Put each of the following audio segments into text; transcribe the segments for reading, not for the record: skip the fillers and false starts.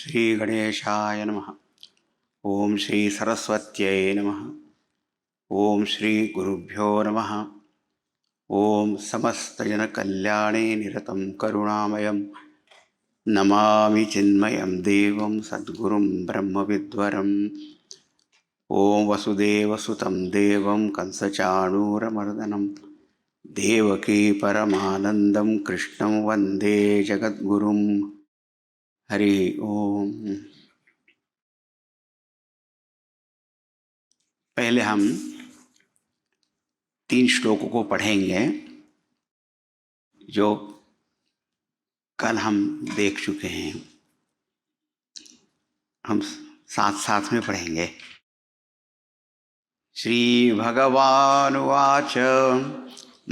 श्री गणेशाय नमः। ओम श्री सरस्वत्यै नमः। ओम श्री गुरुभ्यो नमः। ओम समस्तजनकल्याणे निरतं करुणामयं नमामि चिन्मयं देवं सद्गुरुं ब्रह्मविद्वरम्। ओम वसुदेवसुतं देवं कंसचाणूरमर्दनं देवकी परमानन्दं कृष्णं वन्दे जगद्गुरुं। हरि ओम। पहले हम 3 श्लोकों को पढ़ेंगे जो कल हम देख चुके हैं। हम साथ साथ में पढ़ेंगे। श्री भगवानुवाच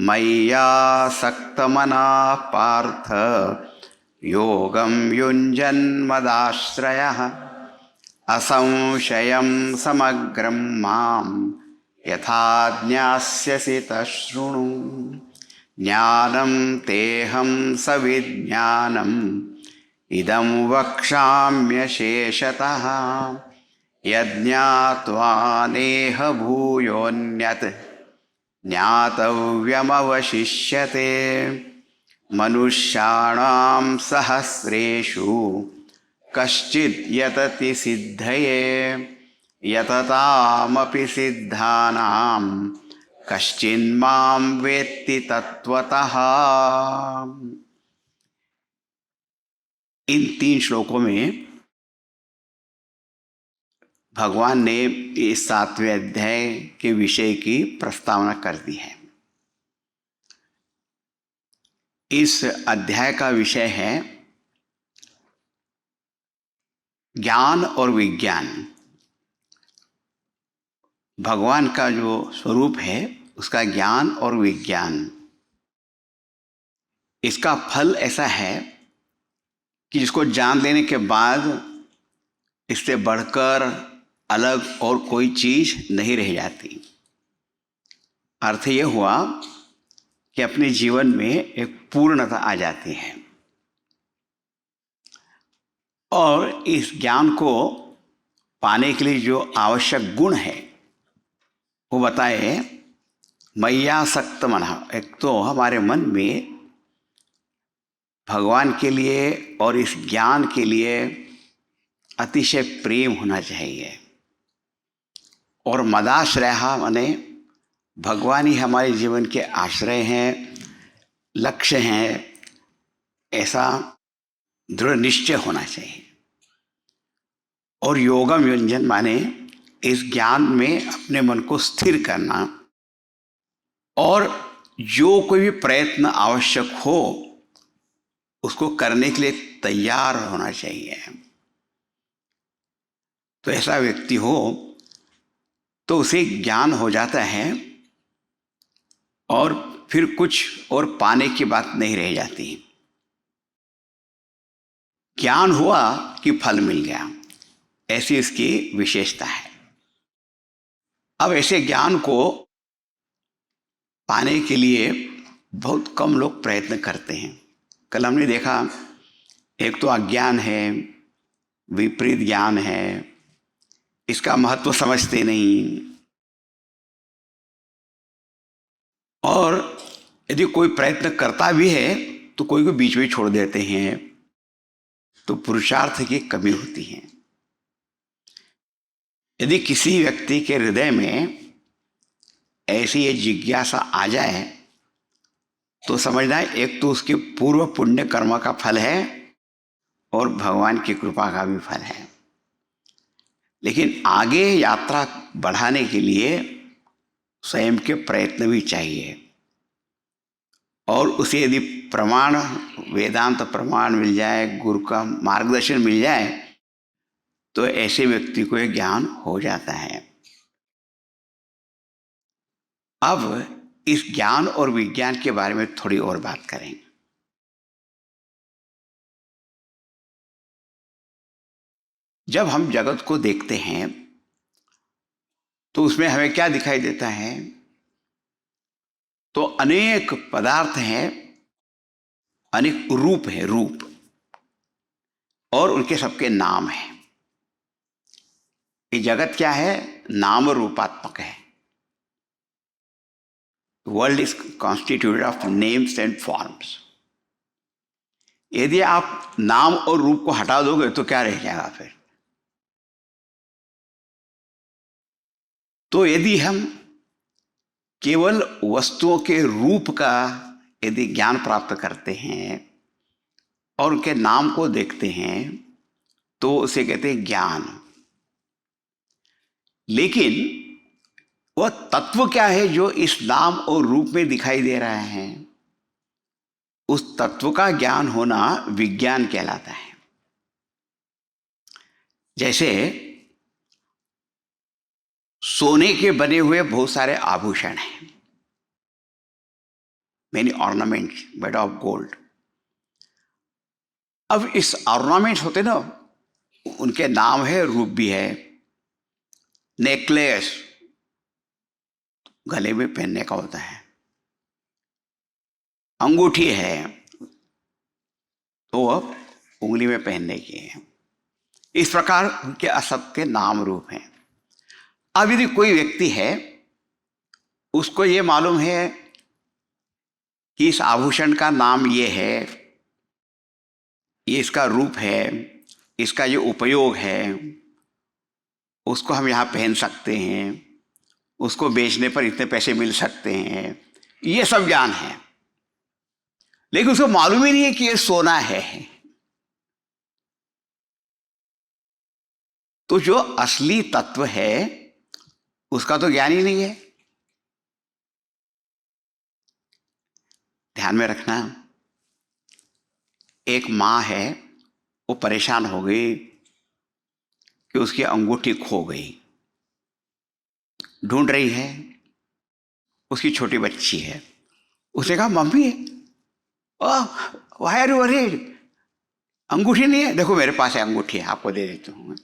मय्यासक्तमनः पार्थ योगं युञ्जन्मदाश्रयः असंशयं समग्रं मां यथा ज्ञास्यसि तच्छृणु। ज्ञानं तेहं सविज्ञानम् इदं वक्ष्याम्यशेषतः यज्ञात्वा नेह भूयोऽन्यत् ज्ञातव्यमवशिष्यते। मनुष्याणां सहस्रेषु कश्चित् यतति सिद्धये यततामपि सिद्धानां कश्चिन्मां वेत्ति तत्त्वतः। इन 3 श्लोकों में भगवान ने इस 7वें अध्याय के विषय की प्रस्तावना कर दी है। इस अध्याय का विषय है ज्ञान और विज्ञान। भगवान का जो स्वरूप है उसका ज्ञान और विज्ञान, इसका फल ऐसा है कि जिसको जान लेने के बाद इससे बढ़कर अलग और कोई चीज नहीं रह जाती। अर्थ ये हुआ कि अपने जीवन में एक पूर्णता आ जाती है। और इस ज्ञान को पाने के लिए जो आवश्यक गुण है वो बताए। मय्यासक्त मनः, एक तो हमारे मन में भगवान के लिए और इस ज्ञान के लिए अतिशय प्रेम होना चाहिए। और मदाश्रयः माने भगवान ही हमारे जीवन के आश्रय हैं, लक्ष्य हैं, ऐसा दृढ़ निश्चय होना चाहिए। और योगम युञ्जन माने इस ज्ञान में अपने मन को स्थिर करना और जो कोई भी प्रयत्न आवश्यक हो उसको करने के लिए तैयार होना चाहिए। तो ऐसा व्यक्ति हो तो उसे ज्ञान हो जाता है और फिर कुछ और पाने की बात नहीं रह जाती। ज्ञान हुआ कि फल मिल गया, ऐसी इसकी विशेषता है। अब ऐसे ज्ञान को पाने के लिए बहुत कम लोग प्रयत्न करते हैं। कल हमने देखा एक तो अज्ञान है, विपरीत ज्ञान है, इसका महत्व समझते नहीं। और यदि कोई प्रयत्न करता भी है तो कोई को बीच में छोड़ देते हैं, तो पुरुषार्थ की कमी होती है। यदि किसी व्यक्ति के हृदय में ऐसी ये जिज्ञासा आ जाए तो समझना है एक तो उसके पूर्व पुण्य कर्म का फल है और भगवान की कृपा का भी फल है। लेकिन आगे यात्रा बढ़ाने के लिए स्वयं के प्रयत्न भी चाहिए। और उसे यदि प्रमाण, वेदांत प्रमाण मिल जाए, गुरु का मार्गदर्शन मिल जाए तो ऐसे व्यक्ति को यह ज्ञान हो जाता है। अब इस ज्ञान और विज्ञान के बारे में थोड़ी और बात करेंगे। जब हम जगत को देखते हैं तो उसमें हमें क्या दिखाई देता है? तो अनेक पदार्थ हैं, अनेक रूप है। रूप और उनके सबके नाम हैं। ये जगत क्या है? नाम रूपात्मक है। World is constituted of names and forms. यदि आप नाम और रूप को हटा दोगे तो क्या रह जाएगा फिर? तो यदि हम केवल वस्तुओं के रूप का यदि ज्ञान प्राप्त करते हैं और उनके नाम को देखते हैं तो उसे कहते हैं ज्ञान। लेकिन वह तत्व क्या है जो इस नाम और रूप में दिखाई दे रहा है? उस तत्व का ज्ञान होना विज्ञान कहलाता है। जैसे सोने के बने हुए बहुत सारे आभूषण हैं, many ornaments made of gold. अब इस ऑर्नामेंट्स होते ना, उनके नाम है, रूप भी है। नेकलेस गले में पहनने का होता है, अंगूठी है तो अब उंगली में पहनने की है। इस प्रकार उनके असत के नाम रूप हैं। अब यदि कोई व्यक्ति है, उसको ये मालूम है कि इस आभूषण का नाम ये है, ये इसका रूप है, इसका ये उपयोग है, उसको हम यहाँ पहन सकते हैं, उसको बेचने पर इतने पैसे मिल सकते हैं, ये सब ज्ञान है। लेकिन उसको मालूम ही नहीं है कि ये सोना है। तो जो असली तत्व है उसका तो ज्ञान ही नहीं है। ध्यान में रखना, एक माँ है, वो परेशान हो गई कि उसकी अंगूठी खो गई, ढूंढ रही है। उसकी छोटी बच्ची है, उसने कहा mummy why are you worried, अंगूठी नहीं है? देखो मेरे पास है अंगूठी है, आपको दे देती हूँ।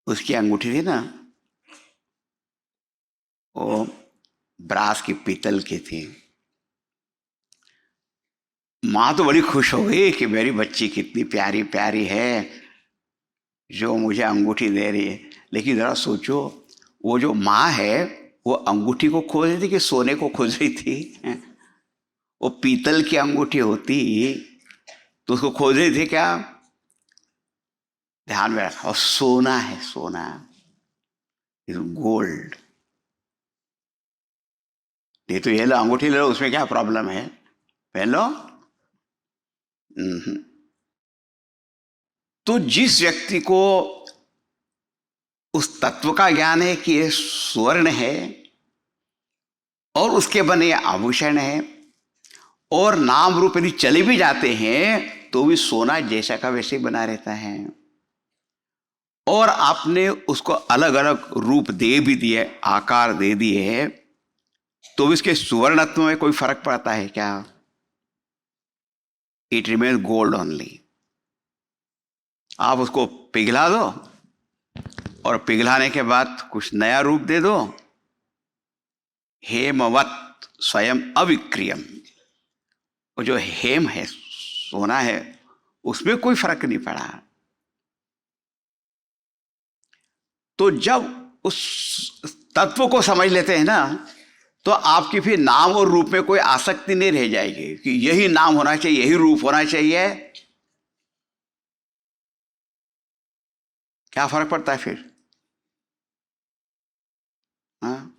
उसकी अंगूठी थी ना, वो ब्रास की, पीतल की थी। माँ तो बड़ी खुश हो गई कि मेरी बच्ची कितनी प्यारी प्यारी है जो मुझे अंगूठी दे रही है। लेकिन ज़रा सोचो, वो जो माँ है वो अंगूठी को खोज रही थी कि सोने को खोज रही थी? वो पीतल की अंगूठी होती तो उसको खोज रही थी क्या? ध्यान में रखा, और सोना है, सोना इज गोल्ड। ये तो ये लो अंगूठी ले लो, उसमें क्या प्रॉब्लम है, पहन लो। तो जिस व्यक्ति को उस तत्व का ज्ञान है कि ये स्वर्ण है और उसके बने आभूषण है और नाम रूप यदि चले भी जाते हैं तो भी सोना जैसा का वैसे बना रहता है, और आपने उसको अलग अलग रूप दे भी दिए, आकार दे दिए, तो इसके सुवर्णत्व में कोई फर्क पड़ता है क्या? It remains gold only. आप उसको पिघला दो और पिघलाने के बाद कुछ नया रूप दे दो, हेमवत स्वयं अविक्रियम। वो जो हेम है, सोना है, उसमें कोई फर्क नहीं पड़ा। तो जब उस तत्व को समझ लेते हैं ना, तो आपकी फिर नाम और रूप में कोई आसक्ति नहीं रह जाएगी कि यही नाम होना चाहिए, यही रूप होना चाहिए। क्या फर्क पड़ता है फिर? हाँ,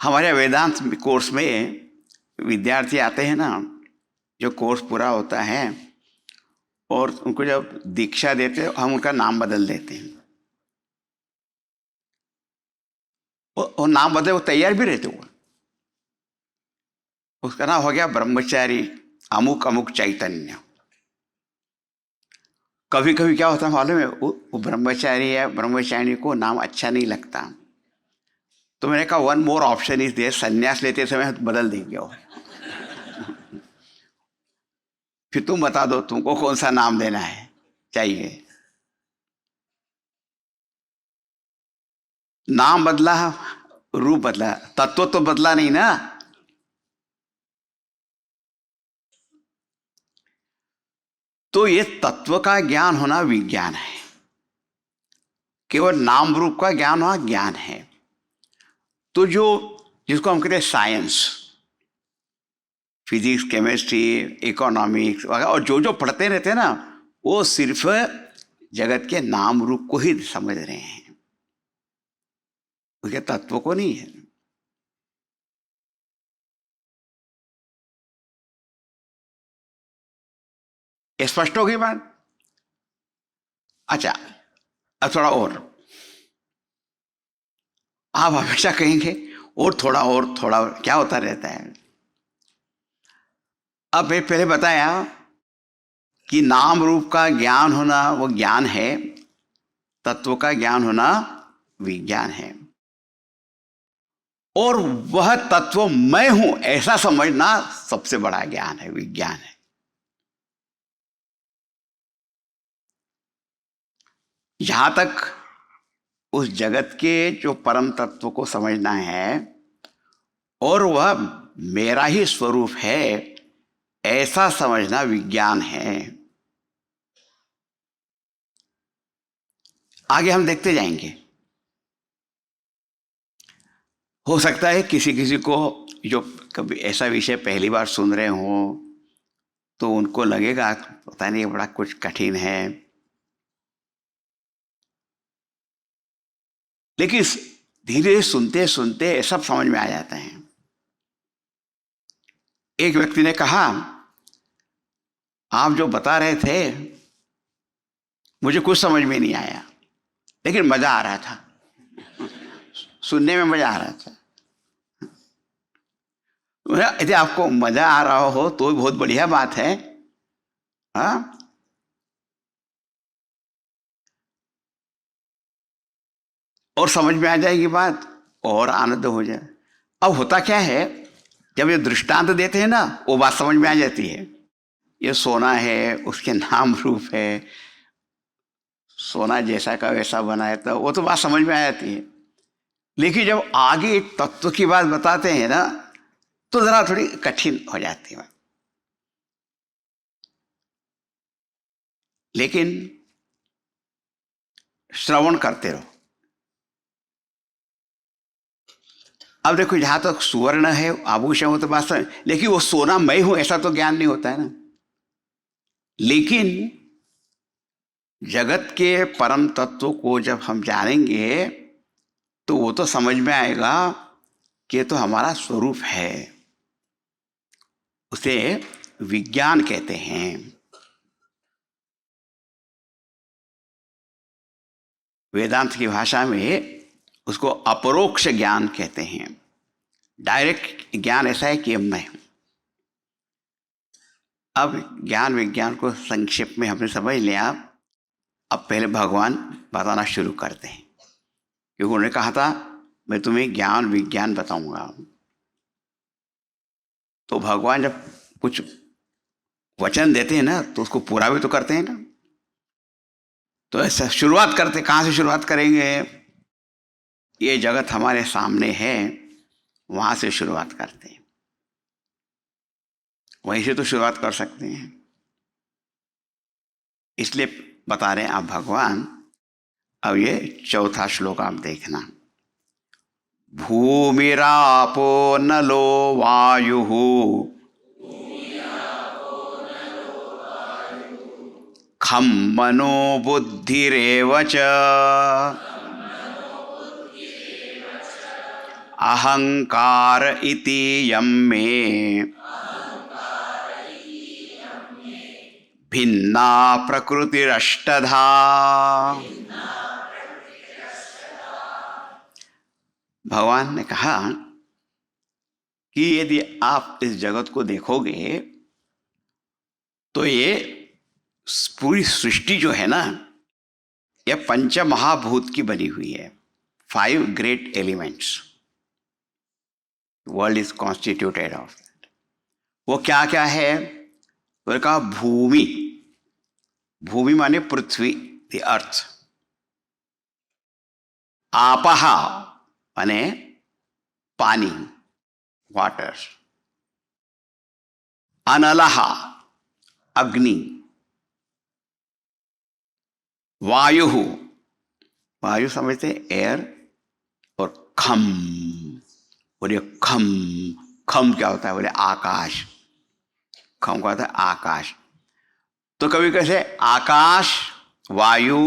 हमारे वेदांत कोर्स में विद्यार्थी आते हैं ना, जो कोर्स पूरा होता है और उनको जब दीक्षा देते हैं, हम उनका नाम बदल देते हैं। और नाम बदले वो तैयार भी रहते हुए, उसका नाम हो गया ब्रह्मचारी अमुक अमुक चैतन्य। कभी कभी क्या होता है मालूम है, वो ब्रह्मचारी या ब्रह्मचारिणी को नाम अच्छा नहीं लगता, तो मैंने कहा one more option is there, संन्यास लेते समय बदल देंगे वो। फिर तुम बता दो तुमको कौन सा नाम देना है चाहिए। नाम बदला, रूप बदला, तत्व तो बदला नहीं ना। तो ये तत्व का ज्ञान होना विज्ञान है, केवल नाम रूप का ज्ञान होना ज्ञान है। तो जो जिसको हम कहते हैं साइंस, फिजिक्स, केमिस्ट्री, इकोनॉमिक्स वगैरह, और जो जो पढ़ते रहते हैं ना, वो सिर्फ जगत के नाम रूप को ही समझ रहे हैं, उसके तत्व को नहीं है। ये स्पष्ट हो गई बात? अच्छा, अब थोड़ा और, आप हमेशा कहेंगे और थोड़ा क्या होता रहता है। अब मैं पहले बताया कि नाम रूप का ज्ञान होना वो ज्ञान है, तत्व का ज्ञान होना विज्ञान है, और वह तत्व मैं हूं ऐसा समझना सबसे बड़ा ज्ञान है, विज्ञान है। जहां तक उस जगत के जो परम तत्व को समझना है और वह मेरा ही स्वरूप है ऐसा समझना विज्ञान है। आगे हम देखते जाएंगे। हो सकता है किसी किसी को जो कभी ऐसा विषय पहली बार सुन रहे हो तो उनको लगेगा पता नहीं बड़ा कुछ कठिन है, लेकिन धीरे धीरे सुनते सुनते सब समझ में आ जाता है। एक व्यक्ति ने कहा, आप जो बता रहे थे मुझे कुछ समझ में नहीं आया, लेकिन मजा आ रहा था, सुनने में मजा आ रहा था। यदि आपको मजा आ रहा हो तो बहुत बढ़िया बात है। हाँ, और समझ में आ जाएगी बात और आनंद हो जाए। अब होता क्या है, जब ये दृष्टांत देते हैं ना, वो बात समझ में आ जाती है। ये सोना है, उसके नाम रूप है, सोना जैसा का वैसा बना है, तो वो तो बात समझ में आ जाती है। लेकिन जब आगे तत्व की बात बताते हैं ना, तो जरा थोड़ी कठिन हो जाती है। लेकिन श्रवण करते रहो। अब देखो, जहां तक सुवर्ण है, आभूषण हो, तो बात, लेकिन वो सोना मैं हूं ऐसा तो ज्ञान नहीं होता है ना। लेकिन जगत के परम तत्व को जब हम जानेंगे तो वो तो समझ में आएगा कि ये तो हमारा स्वरूप है। उसे विज्ञान कहते हैं। वेदांत की भाषा में उसको अपरोक्ष ज्ञान कहते हैं। डायरेक्ट ज्ञान ऐसा है कि मैं हूं। अब ज्ञान विज्ञान को संक्षेप में हमने समझ लिया। अब पहले भगवान बताना शुरू करते हैं, क्योंकि उन्होंने कहा था मैं तुम्हें ज्ञान विज्ञान बताऊंगा। तो भगवान जब कुछ वचन देते हैं ना, तो उसको पूरा भी तो करते हैं ना। तो ऐसा शुरुआत करते, कहाँ से शुरुआत करेंगे? ये जगत हमारे सामने है, वहां से शुरुआत करते हैं। वहीं से तो शुरुआत कर सकते हैं। इसलिए बता रहे हैं आप भगवान। अब ये चौथा श्लोक आप देखना। भूमिरापो नलो वायुः खं मनो बुद्धिरेव च अहंकार इति यं मे भिन्ना प्रकृतिरष्टधा। भगवान ने कहा कि यदि आप इस जगत को देखोगे तो ये पूरी सृष्टि जो है ना, यह पंच महाभूत की बनी हुई है। 5 great elements world is constituted of. वो क्या क्या है? तो कहा भूमि, भूमि माने पृथ्वी, द अर्थ। आपः माने पानी, वाटर। अनलः अग्नि, वायु, वायु समझते एयर, और खम, बोले खम, खम क्या होता है? बोले आकाश, खम का होता है आकाश। तो कभी कैसे आकाश, वायु,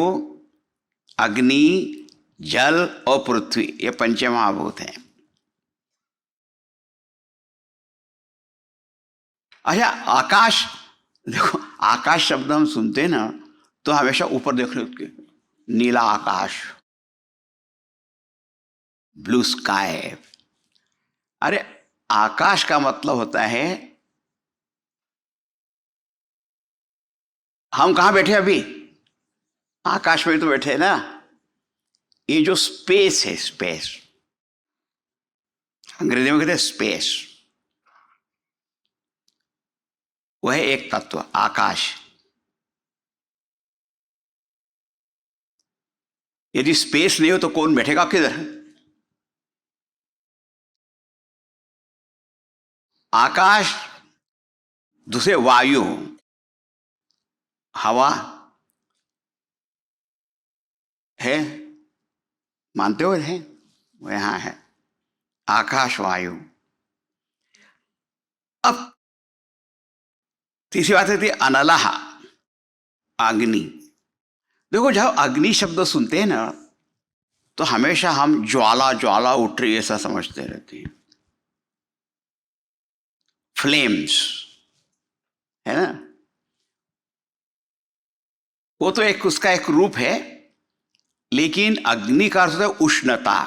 अग्नि, जल और पृथ्वी, ये पंच महाभूत हैं। अच्छा, आकाश, देखो आकाश शब्द हम सुनते हैं ना तो हमेशा ऊपर देख रहे होते, नीला आकाश, ब्लू स्काई। अरे आकाश का मतलब होता है, हम कहाँ बैठे अभी? आकाश में तो बैठे हैं ना। ये जो स्पेस है, स्पेस, अंग्रेजी में कहते हैं स्पेस, वह है एक तत्व आकाश। यदि स्पेस नहीं हो तो कौन बैठेगा किधर? आकाश, दूसरे वायु, हवा है, मानते हो? है, वो यहां है, आकाश, वायु। अब तीसरी बात है अनलह, अग्नि। देखो जब अग्नि शब्द सुनते हैं ना तो हमेशा हम ज्वाला ज्वाला उठ रही ऐसा समझते रहते हैं, फ्लेम्स, है ना। वो तो एक उसका एक रूप है, लेकिन अग्नि का अर्थ होता है उष्णता,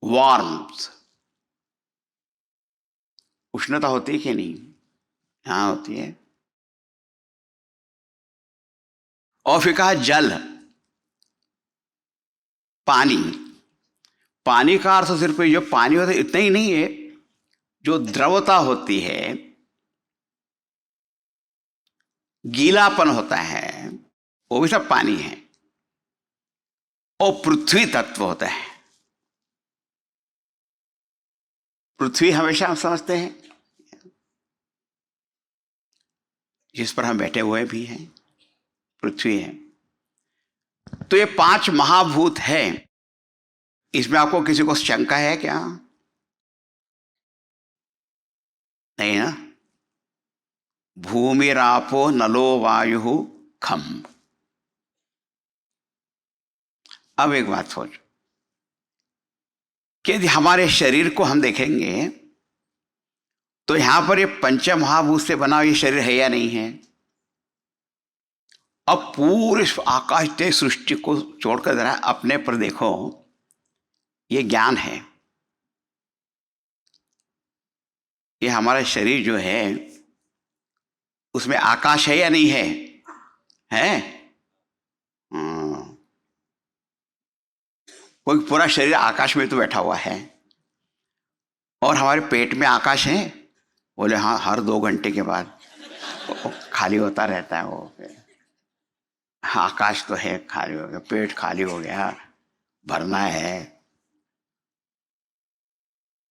वार्मथ। उष्णता होती है कि नहीं? हाँ होती है। और फिर कहा जल, पानी। पानी का अर्थ सिर्फ जो पानी होता है इतना ही नहीं है, जो द्रवता होती है, गीलापन होता है, वो भी सब पानी है। और पृथ्वी तत्व होता है। पृथ्वी हमेशा हम समझते हैं जिस पर हम बैठे हुए भी हैं, पृथ्वी है। तो ये पांच महाभूत है। इसमें आपको किसी को शंका है क्या? नहीं ना। भूमिरापो नलो वायु खम। अब एक बात सोच कि यदि हमारे शरीर को हम देखेंगे तो यहां पर ये पंच महाभूत से बना ये शरीर है या नहीं है? अब पूरे आकाश ते सृष्टि को छोड़कर जरा अपने पर देखो, ये ज्ञान है। ये हमारा शरीर जो है उसमें आकाश है या नहीं है? है। कोई पूरा शरीर आकाश में तो बैठा हुआ है। और हमारे पेट में आकाश है? बोले हाँ, हर 2 घंटे के बाद खाली होता रहता है वो। हाँ, आकाश तो है, खाली हो गया, पेट खाली हो गया, भरना है।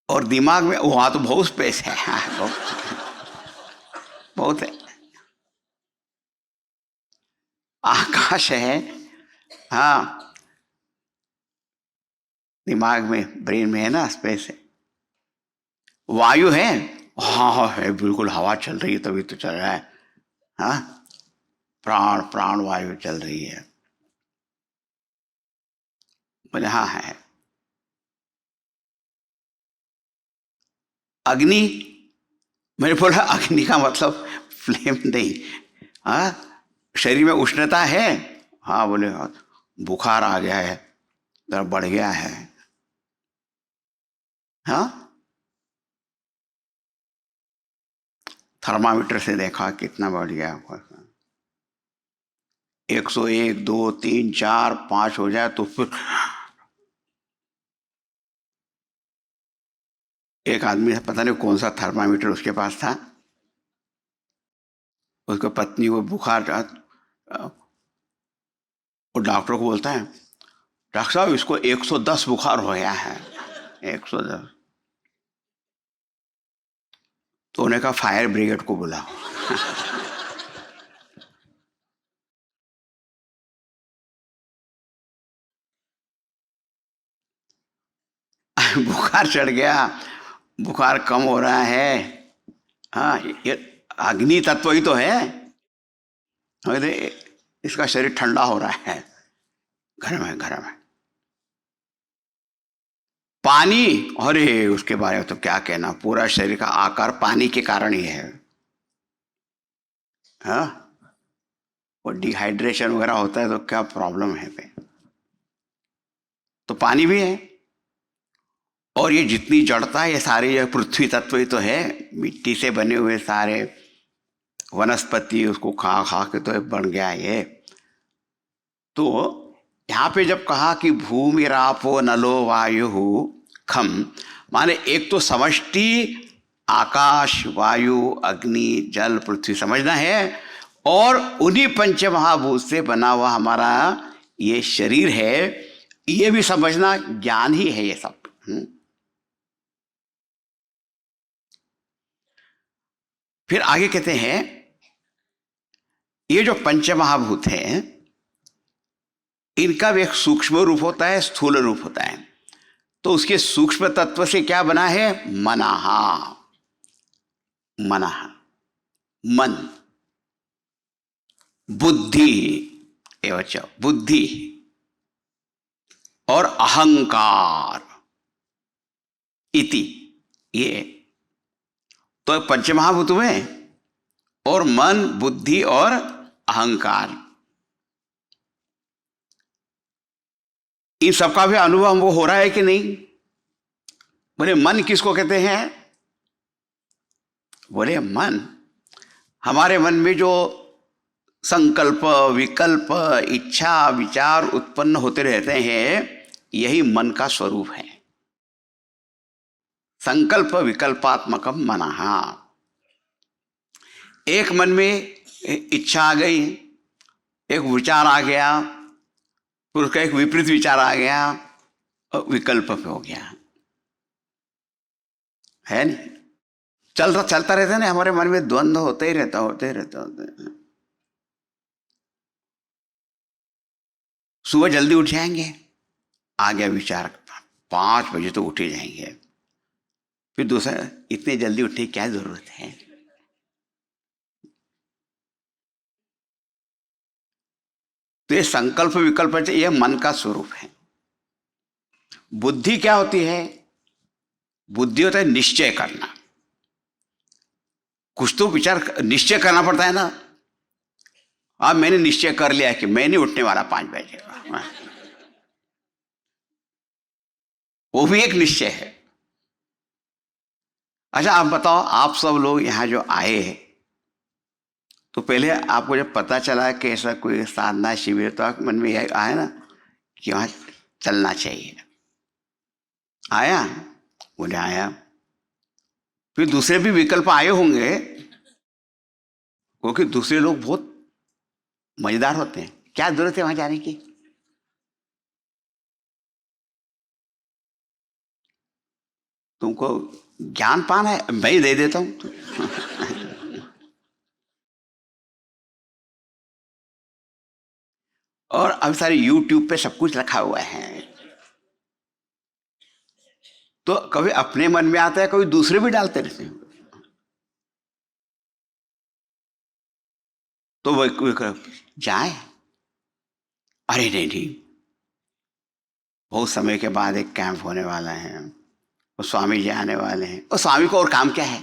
और दिमाग में वहां तो बहुत स्पेस है, बहुत है, आकाश है। हाँ, दिमाग में, ब्रेन में है ना, स्पेस है। वायु है, हाँ हाँ है, बिल्कुल हवा चल रही है तभी तो चल रहा है। हाँ, प्राण, प्राण वायु चल रही है। बोले हाँ है। अग्नि, मैंने बोला अग्नि का मतलब फ्लेम नहीं। हाँ, शरीर में उष्णता है। हाँ बोले हाँ, बुखार आ गया है, जरा बढ़ गया है। हाँ, थर्मामीटर से देखा कितना बढ़ गया। 101, 2, 3, 4, 5 हो जाए तो फिर एक आदमी, पता नहीं कौन सा थर्मामीटर उसके पास था, उसकी पत्नी को बुखार, वो डॉक्टर को बोलता है, डॉक्टर साहब इसको 110 बुखार हो गया है। 110। तो उन्हें कहा फायर ब्रिगेड को बुलाओ। बुखार चढ़ गया, बुखार कम हो रहा है। हाँ, ये अग्नि तत्व ही तो है। अरे इसका शरीर ठंडा हो रहा है, गर्म है, गर्म है। पानी, अरे उसके बारे में तो क्या कहना, पूरा शरीर का आकार पानी के कारण ही है। हाँ, वो डिहाइड्रेशन वगैरह होता है तो क्या प्रॉब्लम है पे। तो पानी भी है। और ये जितनी जड़ता है, ये सारे ये पृथ्वी तत्व ही तो है, मिट्टी से बने हुए सारे वनस्पति, उसको खा खा के तो बन गया ये। तो यहाँ पे जब कहा कि भूमि रापो नलो वायु खम, माने एक तो समष्टि आकाश, वायु, अग्नि, जल, पृथ्वी समझना है, और उन्हीं पंच महाभूत से बना हुआ हमारा ये शरीर है, ये भी समझना ज्ञान ही है ये सब। फिर आगे कहते हैं ये जो पंच महाभूत हैं, इनका भी एक सूक्ष्म रूप होता है, स्थूल रूप होता है। तो उसके सूक्ष्म तत्व से क्या बना है? मनाहा, मनाहा मन, बुद्धि एवच बुद्धि, और अहंकार इति, ये तो पंचमहाभूत हुए, और मन, बुद्धि और अहंकार, इन सबका भी अनुभव हमको हो रहा है कि नहीं? बोले मन किसको कहते हैं? बोले मन, हमारे मन में जो संकल्प, विकल्प, इच्छा, विचार उत्पन्न होते रहते हैं, यही मन का स्वरूप है। संकल्प विकल्पात्मकम मनहा। एक मन में इच्छा आ गई, एक विचार आ गया, फिर उसका एक विपरीत विचार आ गया और विकल्प पे हो गया, है नहीं? चलता रहता है ना, हमारे मन में द्वंद्व होते ही रहता। सुबह जल्दी उठ जाएंगे, आ गया विचार, 5 बजे तो उठ ही जाएंगे। फिर दूसरा, इतने जल्दी उठने की क्या जरूरत है? तो ये संकल्प विकल्प, ये मन का स्वरूप है। बुद्धि क्या होती है? बुद्धि होता है निश्चय करना। कुछ तो विचार निश्चय करना पड़ता है ना। अब मैंने निश्चय कर लिया कि मैं नहीं उठने वाला 5 बजे, वो भी एक निश्चय है। अच्छा आप बताओ, आप सब लोग यहाँ जो आए हैं, तो पहले आपको जब पता चला कि ऐसा कोई साधना शिविर, तो आपके मन में यह आया ना कि वहाँ चलना चाहिए? आया? बोले आया। फिर दूसरे भी विकल्प आए होंगे, क्योंकि दूसरे लोग बहुत मजेदार होते हैं। क्या जरूरत है वहां जाने की? तुमको ज्ञान पाना है, मैं ही दे देता हूं। और अब सारे YouTube पे सब कुछ रखा हुआ है, तो कभी अपने मन में आता है, कभी दूसरे भी डालते रहते हैं। तो वो जाए, अरे नहीं, बहुत समय के बाद एक कैंप होने वाला है, और स्वामी जी आने वाले हैं, और स्वामी को और काम क्या है?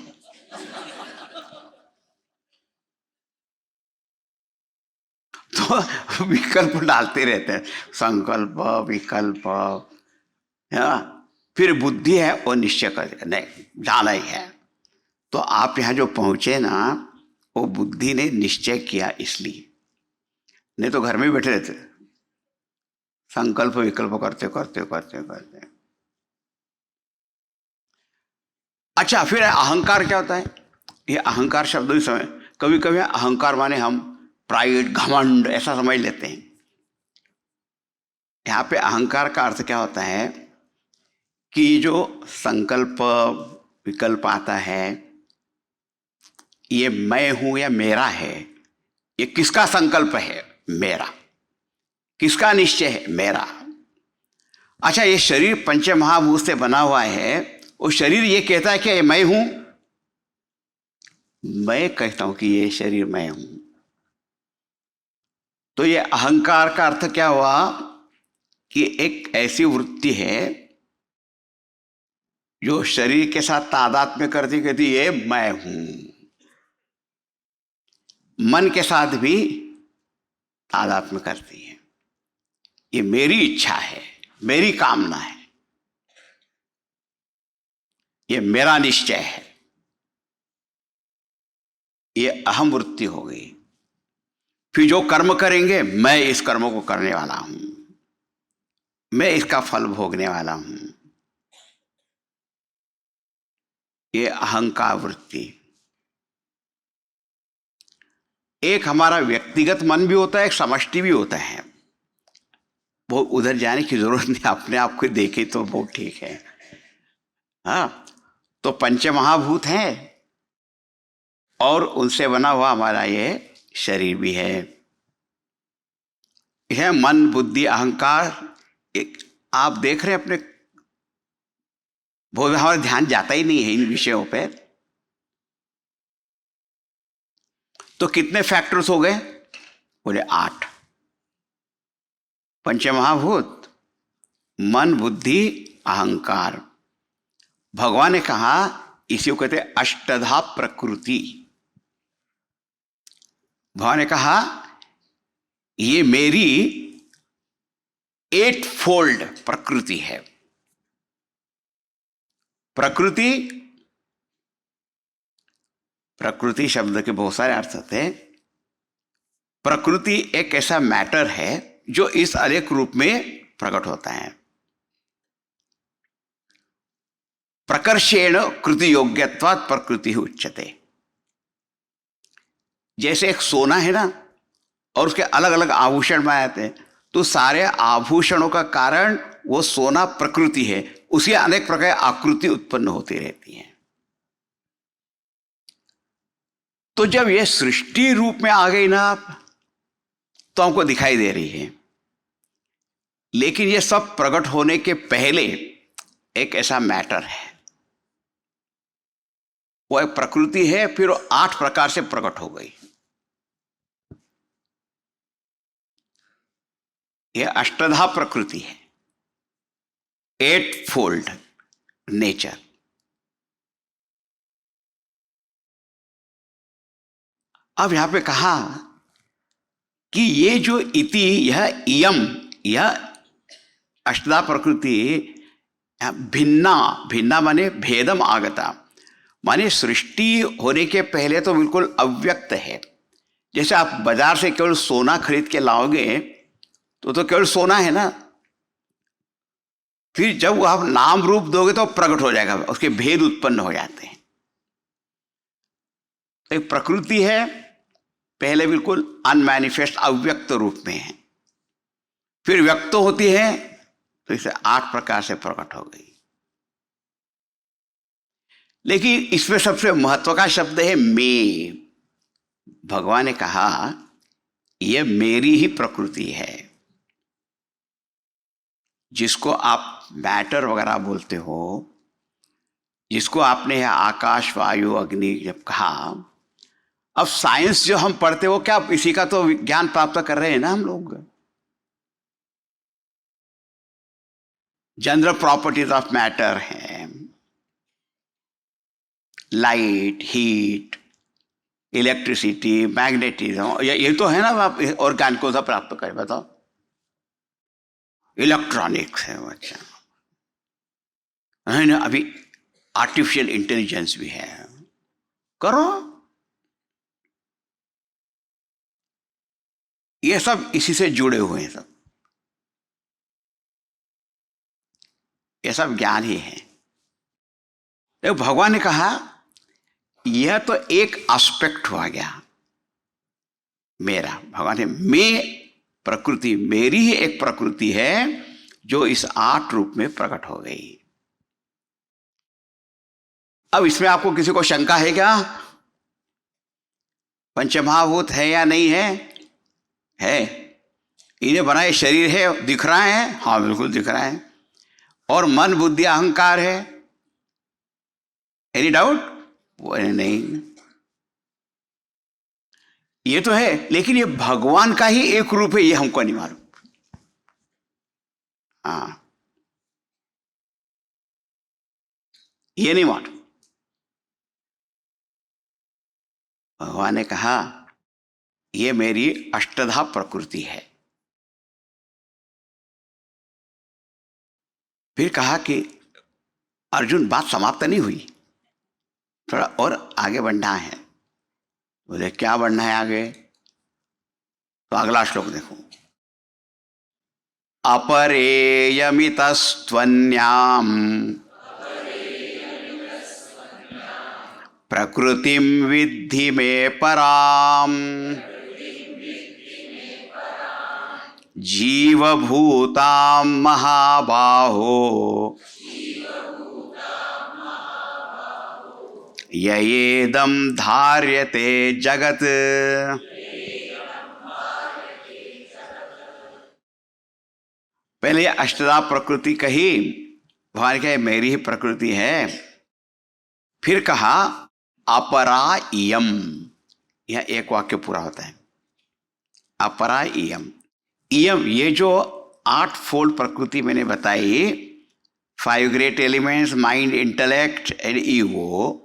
तो विकल्प डालते रहते हैं, संकल्प विकल्प, हाँ। फिर बुद्धि है और निश्चय कर, नहीं जाना ही है। तो आप यहाँ जो पहुंचे ना, वो बुद्धि ने निश्चय किया इसलिए, नहीं तो घर में बैठे रहते, संकल्प विकल्प करते। अच्छा, फिर अहंकार क्या होता है? ये अहंकार शब्द ही समय कभी कभी अहंकार माने हम प्राइड, घमंड ऐसा समझ लेते हैं। यहाँ पे अहंकार का अर्थ क्या होता है कि जो संकल्प विकल्प आता है, ये मैं हूं या मेरा है, ये किसका संकल्प है? मेरा। किसका निश्चय है? मेरा। अच्छा, ये शरीर पंच महाभूत से बना हुआ है, वो शरीर ये कहता है कि मैं हूं? मैं कहता हूं कि ये शरीर मैं हूं। तो ये अहंकार का अर्थ क्या हुआ कि एक ऐसी वृत्ति है जो शरीर के साथ तादात्म्य करती कहती ये मैं हूं। मन के साथ भी तादात्म्य करती है, ये मेरी इच्छा है, मेरी कामना है, ये मेरा निश्चय है। ये अहम वृत्ति हो गई। फिर जो कर्म करेंगे, मैं इस कर्म को करने वाला हूं, मैं इसका फल भोगने वाला हूं, ये अहंकार वृत्ति। एक हमारा व्यक्तिगत मन भी होता है, एक समष्टि भी होता है। वो उधर जाने की जरूरत नहीं, अपने आप को देखे तो वो ठीक है। हाँ, तो पंच महाभूत हैं और उनसे बना हुआ हमारा ये शरीर भी है। यह मन, बुद्धि, अहंकार, आप देख रहे हैं अपने, बहुत हमारा ध्यान जाता ही नहीं है इन विषयों पे। तो कितने फैक्टर्स हो गए? बोले 8। पंचमहाभूत, मन, बुद्धि, अहंकार। भगवान ने कहा इसी को कहते अष्टधा प्रकृति। भगवान ने कहा ये मेरी 8 फोल्ड प्रकृति है। प्रकृति, प्रकृति शब्द के बहुत सारे अर्थ होते हैं। प्रकृति एक ऐसा मैटर है जो इस अनेक रूप में प्रकट होता है। प्रकर्षेण कृति योग्यत्वात् प्रकृति उच्यते। जैसे एक सोना है ना, और उसके अलग अलग आभूषण बनाए जाते हैं, तो सारे आभूषणों का कारण वो सोना प्रकृति है, उसी अनेक प्रकार आकृति उत्पन्न होती रहती है। तो जब ये सृष्टि रूप में आ गई ना आप, तो हमको दिखाई दे रही है। लेकिन ये सब प्रकट होने के पहले एक ऐसा मैटर है, वो एक प्रकृति है, फिर 8 प्रकार से प्रकट हो गई। ये अष्टधा प्रकृति है, 8 फोल्ड नेचर। अब यहां पे कहा कि ये जो इति, यह इयम, यह अष्टधा प्रकृति भिन्ना, भिन्ना माने भेदम आगता, माने सृष्टि होने के पहले तो बिल्कुल अव्यक्त है। जैसे आप बाजार से केवल सोना खरीद के लाओगे तो केवल सोना है ना, फिर जब आप नाम रूप दोगे तो प्रकट हो जाएगा, उसके भेद उत्पन्न हो जाते हैं। एक प्रकृति है, पहले बिल्कुल अनमैनिफेस्ट अव्यक्त रूप में है, फिर व्यक्त होती है, तो इसे 8 प्रकार से प्रकट हो गई। लेकिन इसमें सबसे महत्व का शब्द है मैं। भगवान ने कहा यह मेरी ही प्रकृति है। जिसको आप मैटर वगैरह बोलते हो, जिसको आपने आकाश, वायु, अग्नि जब कहा, अब साइंस जो हम पढ़ते हो, क्या इसी का तो ज्ञान प्राप्त कर रहे हैं ना हम लोग। जनरल प्रॉपर्टीज ऑफ मैटर है, लाइट, हीट, इलेक्ट्रिसिटी, मैग्नेटिज्म, ये तो है ना। आप और ज्ञान को सा प्राप्त करें, बताओ। इलेक्ट्रॉनिक्स है, अच्छा है ना। अभी आर्टिफिशियल इंटेलिजेंस भी है, करो। ये सब इसी से जुड़े हुए हैं, सब ये सब ज्ञान ही है। तो भगवान ने कहा यह तो एक एस्पेक्ट हुआ गया मेरा। भगवान ने मैं प्रकृति, मेरी ही एक प्रकृति है जो इस 8 रूप में प्रकट हो गई। अब इसमें आपको किसी को शंका है क्या? पंचमहाभूत है या नहीं है? है। इन्हें बनाए शरीर है, दिख रहा है? हाँ बिल्कुल दिख रहा है। और मन बुद्धि अहंकार है। Any doubt? वो नहीं, ये तो है, लेकिन ये भगवान का ही एक रूप है, ये हमको नहीं मालूम। हाँ, ये नहीं मालूम। भगवान ने कहा ये मेरी अष्टधा प्रकृति है। फिर कहा कि अर्जुन, बात समाप्त नहीं हुई, थोड़ा और आगे बढ़ना है। बोले क्या बढ़ना है आगे? तो अगला श्लोक देखो। अपरेयमितस्त्वन्याम् प्रकृतिं विद्धि मे पराम् जीवभूतां महाबाहो ययेदं धार्यते जगत्। पहले अष्टधा प्रकृति कही, भगवान कहे मेरी ही प्रकृति है। फिर कहा अपरा इयम, यह एक वाक्य पूरा होता है। अपरा इयम, इयम ये जो 8 फोल्ड प्रकृति मैंने बताई, 5 great elements, mind, intellect and ego,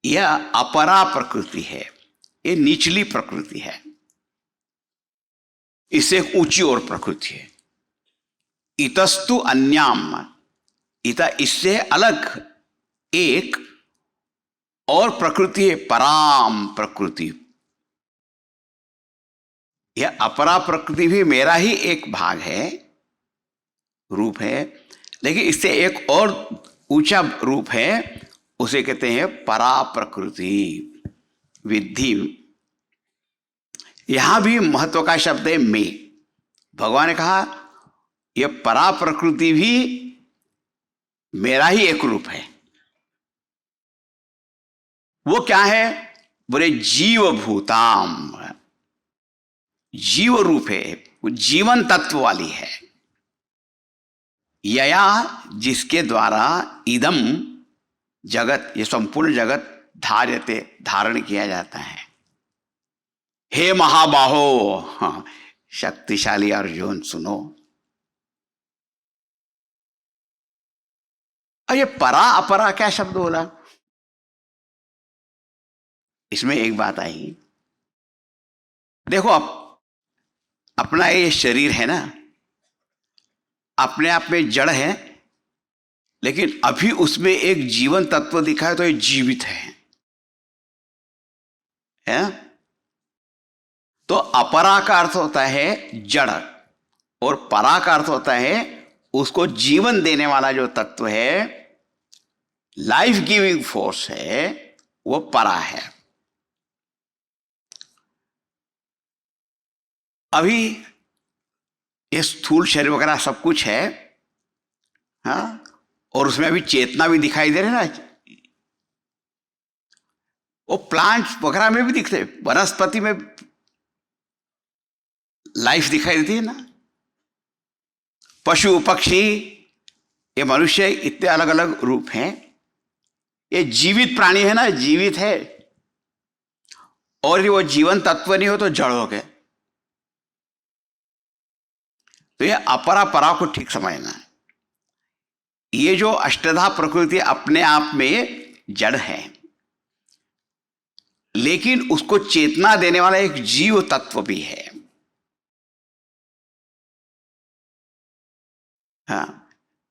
यह अपरा प्रकृति है, ये निचली प्रकृति है। इससे एक ऊंची और प्रकृति है। इतस्तु अन्याम, इता इससे अलग एक और प्रकृति है, पराम प्रकृति। यह अपरा प्रकृति भी मेरा ही एक भाग है, रूप है, लेकिन इससे एक और ऊंचा रूप है, उसे कहते हैं परा प्रकृति, विद्धि। यहां भी महत्व का शब्द है मैं। भगवान ने कहा यह परा प्रकृति भी मेरा ही एक रूप है। वो क्या है? बोले जीव भूताम, जीव रूप है, वो जीवन तत्व वाली है। यया, जिसके द्वारा इदम जगत, ये संपूर्ण जगत धार्यते, धारण किया जाता है। हे महाबाहो, हाँ, शक्तिशाली अर्जुन सुनो। और ये परा अपरा क्या शब्द बोला? इसमें एक बात आई, देखो अपना ये शरीर है ना, अपने आप में जड़ है, लेकिन अभी उसमें एक जीवन तत्व दिखा है, तो ये जीवित है? तो अपरा का अर्थ होता है जड़, और परा का अर्थ होता है उसको जीवन देने वाला जो तत्व है, लाइफ गिविंग फोर्स है, वो परा है। अभी ये स्थूल शरीर वगैरह सब कुछ है, हाँ, और उसमें अभी चेतना भी दिखाई दे रही है ना, वो प्लांट वगैरह में भी दिखते, वनस्पति में लाइफ दिखाई देती है ना, पशु पक्षी, ये मनुष्य, इतने अलग अलग रूप हैं। ये जीवित प्राणी है ना, जीवित है, और ये वो जीवन तत्व नहीं हो तो जड़ हो गए। तो ये अपरा परा को ठीक समझना है। ये जो अष्टधा प्रकृति अपने आप में जड़ है, लेकिन उसको चेतना देने वाला एक जीव तत्व भी है। हाँ,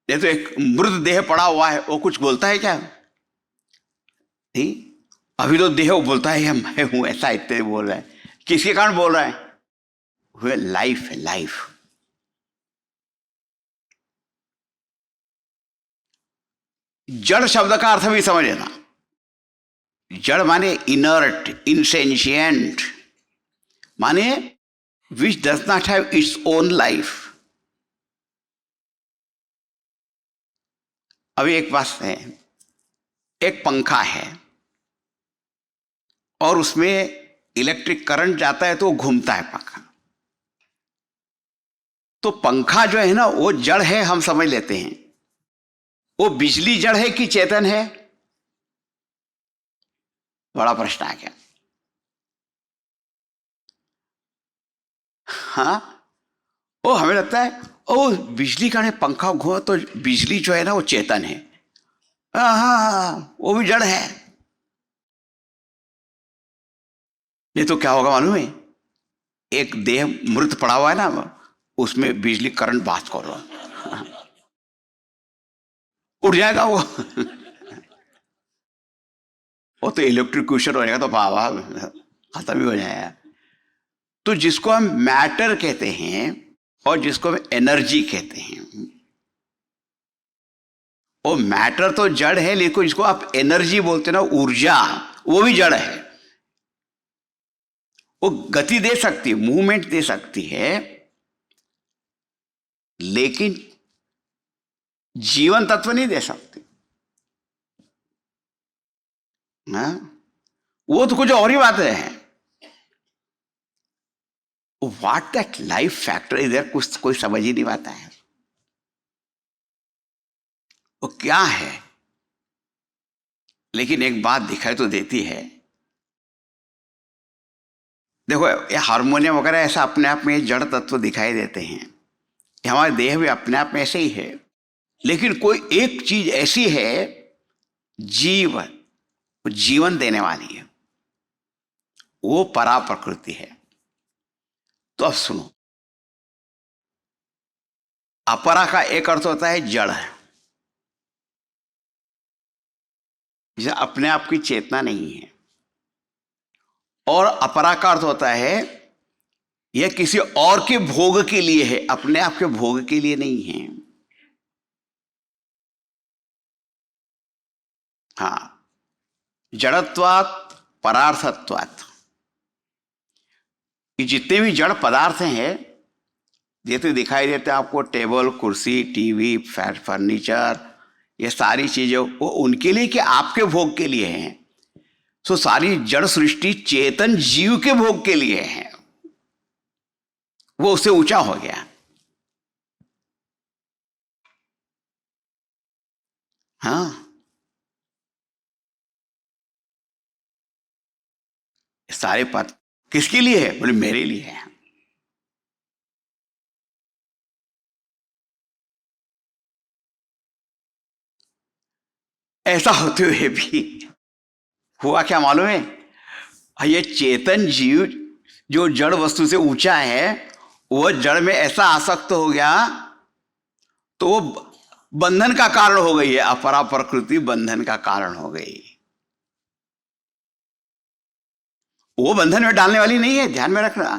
ये तो एक मृत देह पड़ा हुआ है, वो कुछ बोलता है क्या? नहीं, अभी तो देह बोलता है मैं हूं, ऐसा इतने बोल रहा है। किसके कारण बोल रहा है? वो लाइफ है, लाइफ। जड़ शब्द का अर्थ भी समझ लेना। जड़ माने इनर्ट, इनसेंशिएंट, माने which does not have its own life. अभी एक बात है, एक पंखा है और उसमें इलेक्ट्रिक करंट जाता है तो घूमता है पंखा, तो पंखा जो है ना वो जड़ है, हम समझ लेते हैं। वो बिजली जड़ है कि चेतन है? बड़ा प्रश्न आ गया। हाँ, वो हमें लगता है ओ बिजली का पंखा घूम तो बिजली जो है ना वो चेतन है। हाँ हाँ हाँ, वो भी जड़ है। ये तो क्या होगा मालूम है? एक देह मृत पड़ा हुआ है ना, उसमें बिजली करंट पास करो, उड़ जाएगा वो। वो तो इलेक्ट्रिक्यूशन हो जाएगा, तो वाह खत्म ही हो जाएगा। तो जिसको हम मैटर कहते हैं और जिसको हम एनर्जी कहते हैं, वो मैटर तो जड़ है, लेकिन जिसको आप एनर्जी बोलते हैं ना, ऊर्जा, वो भी जड़ है। वो गति दे सकती है, मूवमेंट दे सकती है, लेकिन जीवन तत्व नहीं दे सकती। हाँ, वो तो कुछ और ही बात है। व्हाट दैट लाइफ फैक्टर इधर कुछ कोई समझ ही नहीं पाता है, वो क्या है। लेकिन एक बात दिखाई तो देती है। देखो, ये हारमोनियम वगैरह ऐसा अपने आप में जड़ तत्व दिखाई देते हैं, ये हमारे देह भी अपने आप में ऐसे ही है। लेकिन कोई एक चीज ऐसी है, जीवन, जीवन देने वाली है, वो परा प्रकृति है। तो अब सुनो, अपरा का एक अर्थ होता है जड़, जिसे अपने आप की चेतना नहीं है। और अपरा का अर्थ होता है यह किसी और के भोग के लिए है, अपने आप के भोग के लिए नहीं है। हाँ, जड़त्वात् परार्थत्वात्, ये जितने भी जड़ पदार्थ हैं, ये तो दिखाई देते हैं आपको, टेबल, कुर्सी, टीवी, फर्नीचर, ये सारी चीजें वो उनके लिए कि आपके भोग के लिए हैं। सो सारी जड़ सृष्टि चेतन जीव के भोग के लिए है, वो उससे ऊंचा हो गया। हाँ, सारे पद किसके लिए है? बोले मेरे लिए है। ऐसा होते हुए भी हुआ क्या मालूम है? ये चेतन जीव जो जड़ वस्तु से ऊंचा है, वह जड़ में ऐसा आसक्त हो गया, तो वो बंधन का कारण हो गई है। अपरा प्रकृति बंधन का कारण हो गई। वो बंधन में डालने वाली नहीं है, ध्यान में रखना।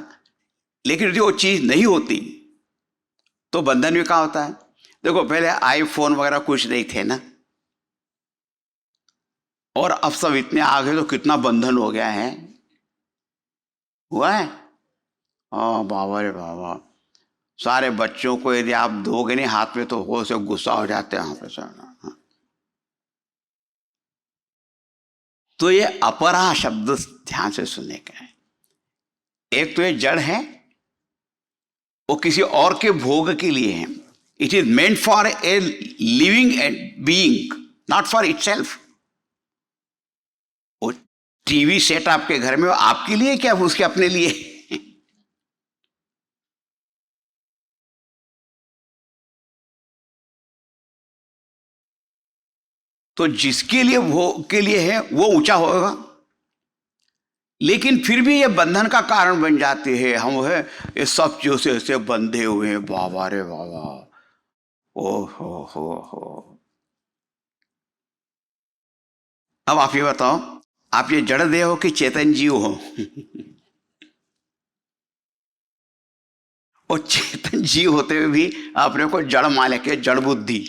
लेकिन यदि वो चीज नहीं होती तो बंधन भी कहाँ होता है? देखो, पहले आईफोन वगैरह कुछ नहीं थे ना, और अब सब इतने आ गए तो कितना बंधन हो गया है। हुआ है? हाँ बाबा रे बाबा, सारे बच्चों को यदि आप दोगे नहीं हाथ में तो हो से गुस्सा हो जाते हैं वहां पे सर। हाँ। तो ये अपरा शब्द ध्यान से सुनने का है। एक तो ये जड़ है, वो किसी और के भोग के लिए है। It is meant for a living and being, not for itself. वो टीवी सेट आपके घर में, वो आपके लिए क्या, उसके अपने लिए? तो जिसके लिए भोग के लिए है वो ऊंचा होगा, लेकिन फिर भी ये बंधन का कारण बन जाते हैं। हम है ये सब चीजों से ऐसे बंधे हुए हैं, बाबा रे बाबा। ओ हो। अब आप ये बताओ, आप ये जड़ देह हो कि चेतन जीव हो? और चेतन जीव होते हुए भी आपने को जड़ मान लेके, जड़ बुद्धि।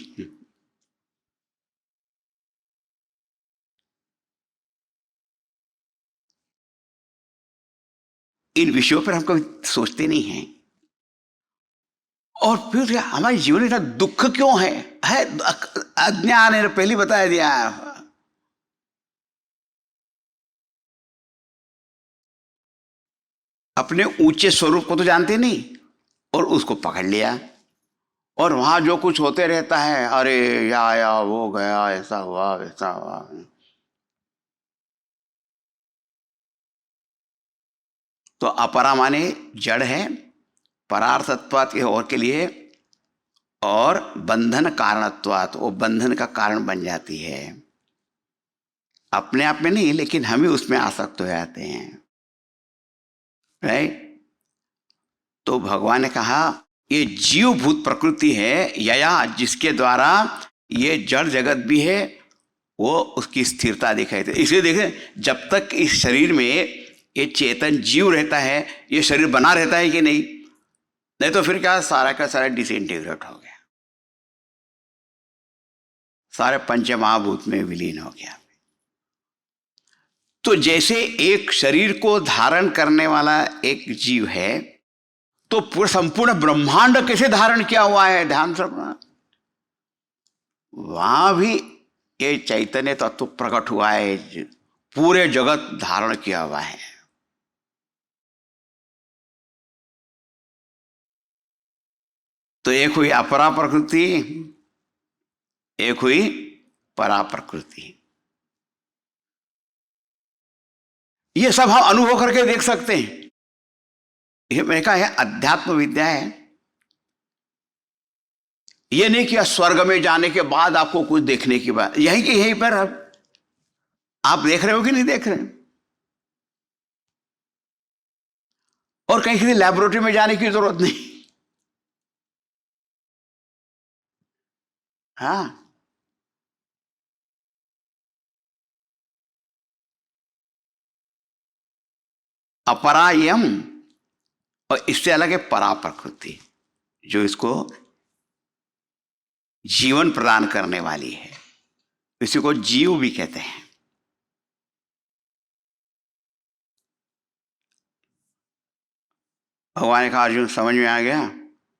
इन विषयों पर हम कभी सोचते नहीं हैं। और फिर हमारे जीवन में इतना दुख क्यों है अज्ञान है, पहले बता दिया। अपने ऊंचे स्वरूप को तो जानते नहीं, और उसको पकड़ लिया, और वहां जो कुछ होते रहता है, अरे ये आया वो गया, ऐसा हुआ वैसा हुआ। तो अपरा माने जड़ है, परार्थत्वात् के और के लिए, और बंधन कारणत्वात् वो बंधन का कारण बन जाती है। अपने आप में नहीं, लेकिन हम ही उसमें आसक्त हो जाते हैं, राइट। तो भगवान ने कहा ये जीवभूत प्रकृति है, यया जिसके द्वारा ये जड़ जगत भी है, वो उसकी स्थिरता दिखाई दे। इसलिए देखें, जब तक इस शरीर में ये चेतन जीव रहता है, ये शरीर बना रहता है कि नहीं, नहीं तो फिर क्या, सारा का सारा डिसइंटीग्रेट हो गया, सारे पंच महाभूत में विलीन हो गया। तो जैसे एक शरीर को धारण करने वाला एक जीव है, तो पूरा संपूर्ण ब्रह्मांड कैसे धारण किया हुआ है, ध्यान से रखना। वहां भी ये चैतन्य तत्व प्रकट हुआ है, पूरे जगत धारण किया हुआ है। तो एक हुई अपरा प्रकृति, एक हुई परा प्रकृति। ये सब हम अनुभव करके देख सकते हैं। ये मैंने कहा है अध्यात्म विद्या है। ये नहीं कि स्वर्ग में जाने के बाद आपको कुछ देखने की बात, यहीं के यहीं पर आप देख रहे हो कि नहीं देख रहे, और कहीं किसी लैबोरेटरी में जाने की जरूरत नहीं। हाँ, अपरायम, और इससे अलग है परा प्रकृति, जो इसको जीवन प्रदान करने वाली है, इसी को जीव भी कहते हैं। भगवान ने कहा अर्जुन समझ में आ गया?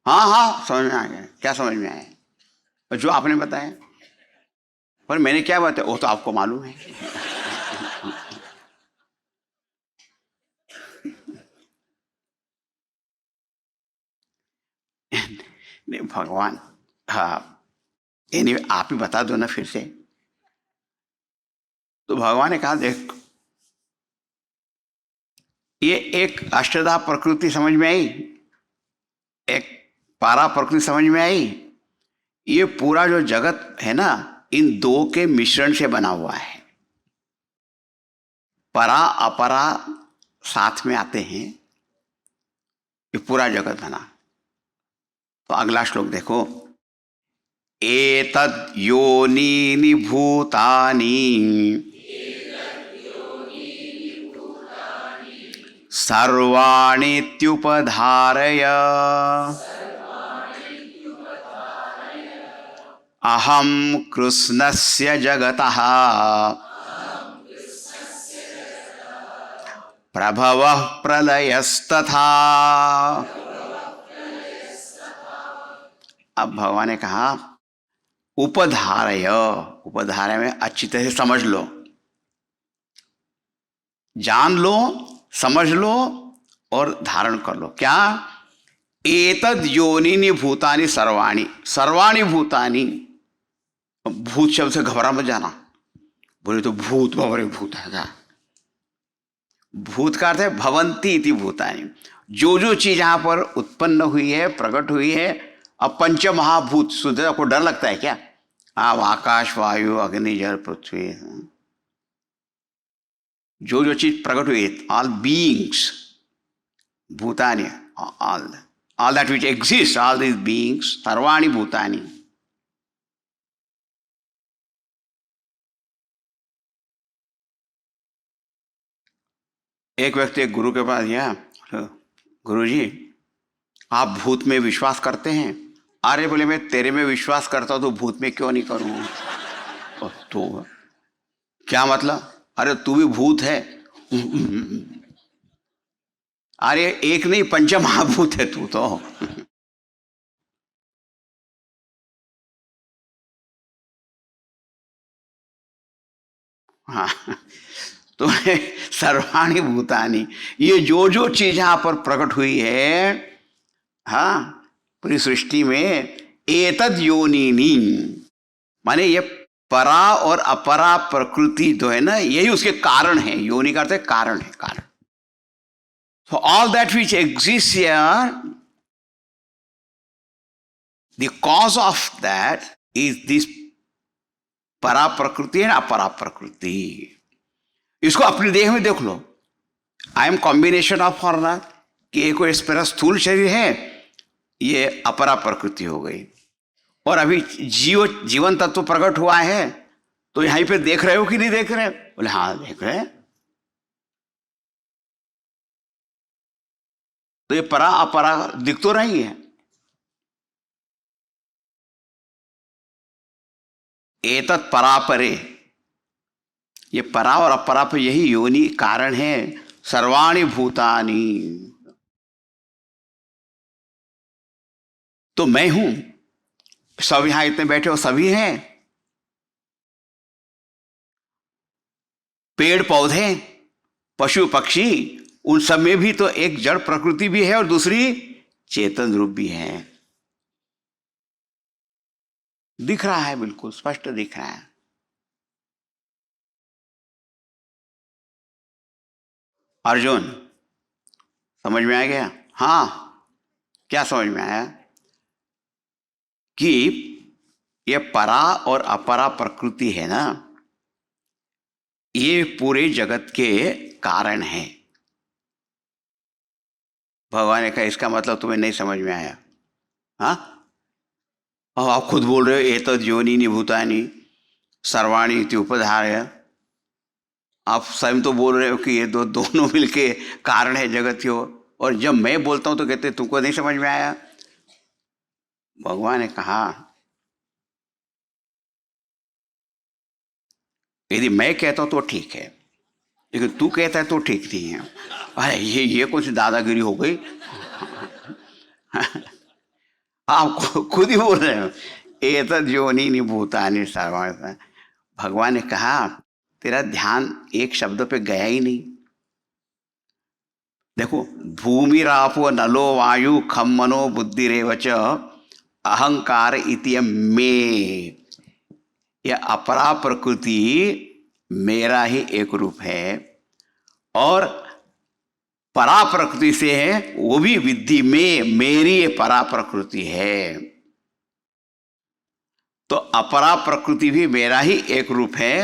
हाँ हाँ समझ में आ गया। क्या समझ में आया? और जो आपने बताया, पर मैंने क्या बताया वो तो आपको मालूम है। नहीं भगवान, हाँ एनीवे आप ही बता दो ना फिर से। तो भगवान ने कहा देख, ये एक अष्टधा प्रकृति समझ में आई, एक पारा प्रकृति समझ में आई। ये पूरा जो जगत है ना, इन दो के मिश्रण से बना हुआ है। परा अपरा साथ में आते हैं, ये पूरा जगत बना। तो अगला श्लोक देखो, एतद् योनीनि भूतानि सर्वाणीत्युपधारय अहं कृष्णस्य जगतः प्रभवः प्रलयस्तथा। अब भगवान ने कहा उपधारय, उपधारय में अच्छी तरह से समझ लो, जान लो, समझ लो और धारण कर लो। क्या? एतद् योनिनि भूतानि सर्वाणि, सर्वाणि भूतानि। भूत शब्द से घबरा मत जाना, बोले तो भूत बाबरे भूत है क्या? भूत का अर्थ है भवंती इति भूतानि, जो जो चीज यहां पर उत्पन्न हुई है, प्रकट हुई है। अब पंच महाभूत सुनते आपको डर लगता है क्या? आप आकाश, वायु, अग्नि, जल, पृथ्वी, जो जो चीज प्रकट हुई है, ऑल बीइंग्स, भूतानि, all that which exist, all these beings, सर्वाणि भूतानि। एक व्यक्ति एक गुरु के पास गया, गुरुजी आप भूत में विश्वास करते हैं? अरे बोले मैं तेरे में विश्वास करता हूं तो भूत में क्यों नहीं करूं? तो क्या मतलब? अरे तू भी भूत है। अरे एक नहीं, पंच महाभूत है तू तो। हाँ, तो सर्वाणि भूतानि, ये जो जो चीज यहां पर प्रकट हुई है, हाँ, पूरी सृष्टि में एतद योनिनी, माने ये परा और अपरा प्रकृति जो है ना, यही उसके कारण है। योनि का अर्थ है कारण है, कारण। So all that which exists here, the cause of that is this परा प्रकृति है, अपरा प्रकृति। इसको अपने देह में देख लो। आई एम कॉम्बिनेशन ऑफ फॉर्ना, कि एक मेरा स्थूल शरीर है, ये अपरा प्रकृति हो गई। और अभी जीवन तत्व प्रकट हुआ है, तो यहीं पे देख रहे हो कि नहीं देख रहे? बोले हाँ देख रहे हैं। तो ये परा अपरा दिख तो रही है। एतत् परापरे, ये परा और अपरा पे यही योनि कारण है। सर्वाणि भूतानि, तो मैं हूं, सब यहां इतने बैठे हो सभी हैं। पेड़ पौधे, पशु पक्षी, उन सब में भी तो एक जड़ प्रकृति भी है और दूसरी चेतन रूप भी है। दिख रहा है, बिल्कुल स्पष्ट दिख रहा है। अर्जुन, समझ में आ गया? हाँ, क्या समझ में आया? कि ये परा और अपरा प्रकृति है ना, ये पूरे जगत के कारण है। भगवान ने कहा इसका मतलब तुम्हें नहीं समझ में आया? हाँ, और आप खुद बोल रहे हो एतद् योनिनि भूतानि सर्वाणि इति उपधार्य। आप स्वयं तो बोल रहे हो कि ये दोनों मिलके कारण है जगत के, और जब मैं बोलता हूं तो कहते तुमको नहीं समझ में आया। भगवान ने कहा यदि मैं कहता हूं तो ठीक है, लेकिन तू कहता है तो ठीक नहीं है। अरे ये कौन सी दादागिरी हो गई? आप खुद ही बोल रहे हो एतद् योनिनि भूतानि सर्वाणि। भगवान ने कहा तेरा ध्यान एक शब्द पे गया ही नहीं। देखो, भूमि रापो नलो वायु खम मनो बुद्धिरेव च अहंकार इति में, यह अपरा प्रकृति मेरा ही एक रूप है, और परा प्रकृति से है वो भी विद्धि में मेरी ये परा प्रकृति है। तो अपरा प्रकृति भी मेरा ही एक रूप है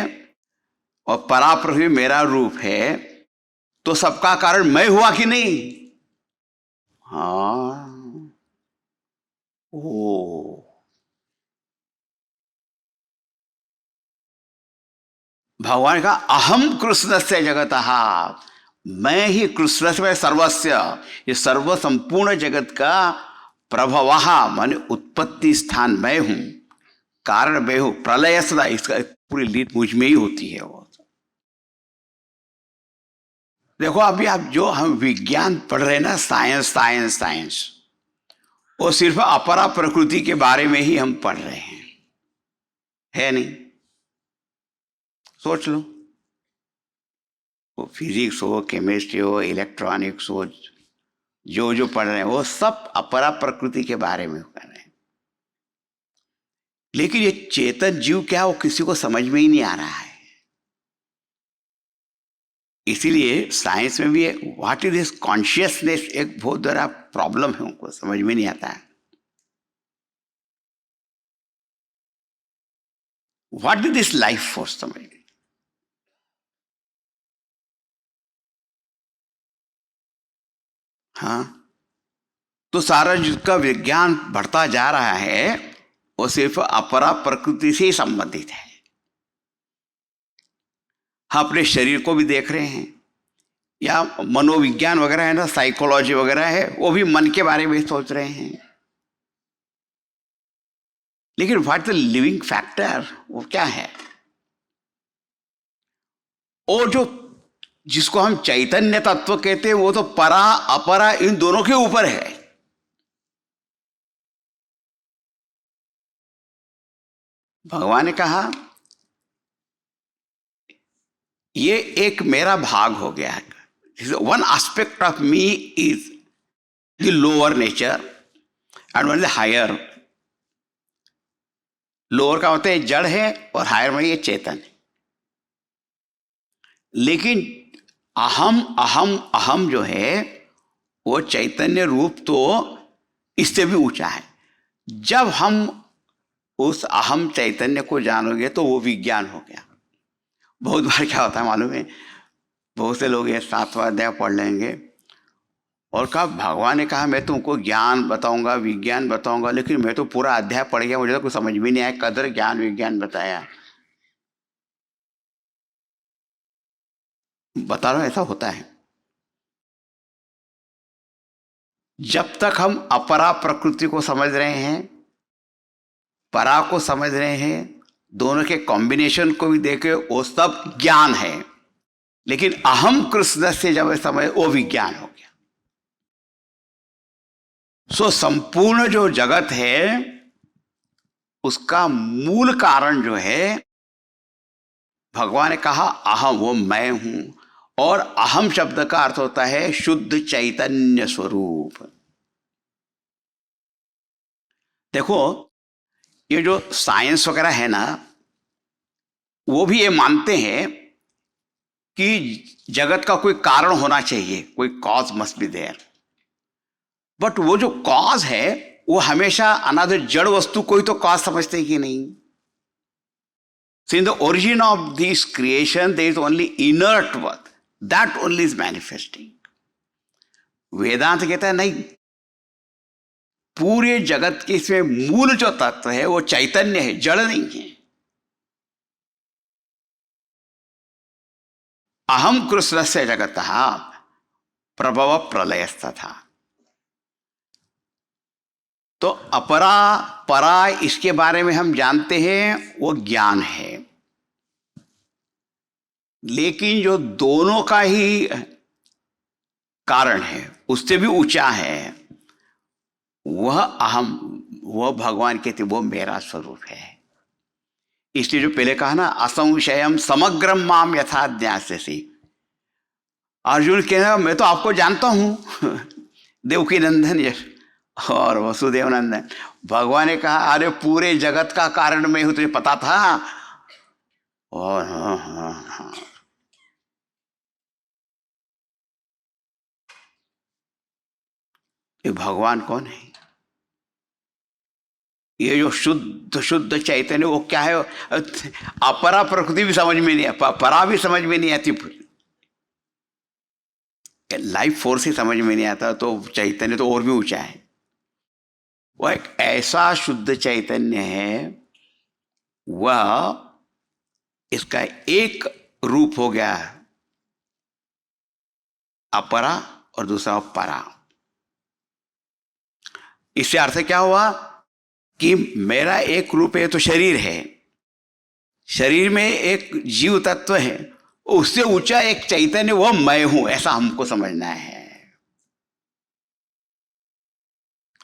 और परा प्रकृति मेरा रूप है, तो सबका कारण मैं हुआ कि नहीं? हाँ, ओ भगवान का अहम कृष्णस्य जगतः, मैं ही कृष्ण सर्वस्य, ये सर्व संपूर्ण जगत का प्रभवः माने उत्पत्ति स्थान मैं हूं, कारण मैं हूं, प्रलय सदा इसका पूरी लीड मुझ में ही होती है। वो देखो अभी आप जो हम विज्ञान पढ़ रहे हैं ना, साइंस साइंस साइंस, वो सिर्फ अपरा प्रकृति के बारे में ही हम पढ़ रहे हैं, है नहीं? सोच लो, वो फिजिक्स हो, केमिस्ट्री हो, इलेक्ट्रॉनिक्स हो, जो जो पढ़ रहे हैं वो सब अपरा प्रकृति के बारे में कर रहे हैं। लेकिन ये चेतन जीव क्या, वो किसी को समझ में ही नहीं आ रहा है। इसीलिए साइंस में भी व्हाट इज दिस कॉन्शियसनेस एक बहुत बड़ा प्रॉब्लम है, उनको समझ में नहीं आता है। What is this life force, समझ में? हाँ, तो सारा जिसका विज्ञान बढ़ता जा रहा है वो सिर्फ अपरा प्रकृति से ही संबंधित है। हम अपने शरीर को भी देख रहे हैं, या मनोविज्ञान वगैरह है ना, साइकोलॉजी वगैरह है, वो भी मन के बारे में सोच रहे हैं। लेकिन व्हाट द लिविंग फैक्टर, वो क्या है? और जो जिसको हम चैतन्य तत्व कहते हैं वो तो परा अपरा इन दोनों के ऊपर है। भगवान ने कहा ये एक मेरा भाग हो गया है। One aspect of me is the lower nature, and one is higher. Lower का मतलब है जड़ है और हायर में ये चेतन है। लेकिन अहम अहम अहम जो है वो चैतन्य रूप तो इससे भी ऊंचा है। जब हम उस अहम चैतन्य को जानोगे तो वो विज्ञान हो गया। बहुत बार क्या होता है मालूम है, बहुत से लोग ये 7वां अध्याय पढ़ लेंगे और कहा भगवान ने कहा मैं तुमको ज्ञान बताऊंगा विज्ञान बताऊंगा, लेकिन मैं तो पूरा अध्याय पढ़ गया, मुझे तो कुछ समझ में नहीं आया, कदर ज्ञान विज्ञान बताया। बता रहा हूं ऐसा होता है। जब तक हम अपरा प्रकृति को समझ रहे हैं, परा को समझ रहे हैं, दोनों के कॉम्बिनेशन को भी देखे, वो सब ज्ञान है। लेकिन अहम कृष्ण से जब समझ वो विज्ञान हो गया। सो संपूर्ण जो जगत है उसका मूल कारण जो है, भगवान ने कहा अहम, वो मैं हूं। और अहम शब्द का अर्थ होता है शुद्ध चैतन्य स्वरूप। देखो ये जो साइंस वगैरह है ना, वो भी ये मानते हैं कि जगत का कोई कारण होना चाहिए, कोई cause must be there. But वो जो कॉज है वो हमेशा अनादर जड़ वस्तु को ही तो कॉज समझते हैं कि नहीं। So in the origin of this creation there is only inert work, that only is manifesting. वेदांत कहता है नहीं, पूरे जगत के इसमें मूल जो तत्व है वो चैतन्य है, जड़ नहीं है। अहम कृष्ण से जगत प्रभव प्रलयस्तथा। तो अपरा परा इसके बारे में हम जानते हैं, वो ज्ञान है। लेकिन जो दोनों का ही कारण है, उससे भी ऊंचा है, वह अहम, वह भगवान कहते वो मेरा स्वरूप है। इसलिए जो पहले कहा ना असंशयम समग्रम माम यथा ज्ञास्यसि, अर्जुन कहना मैं तो आपको जानता हूं देवकी नंदन यश और वसुदेव नंदन। भगवान ने कहा अरे पूरे जगत का कारण मैं हूं, तुझे पता था? और हाँ हाँ हाँ, ये भगवान कौन है? ये जो शुद्ध शुद्ध चैतन्य वो क्या है? अपरा प्रकृति भी समझ में नहीं है, परा भी समझ में नहीं आती, लाइफ फोर्स ही समझ में नहीं आता, तो चैतन्य तो और भी ऊंचा है। वह एक ऐसा शुद्ध चैतन्य है, वह इसका एक रूप हो गया अपरा और दूसरा परा। इससे अर्थ क्या हुआ कि मेरा एक रूप है तो शरीर है, शरीर में एक जीव तत्व है, उससे ऊंचा एक चैतन्य वो मैं हूं, ऐसा हमको समझना है।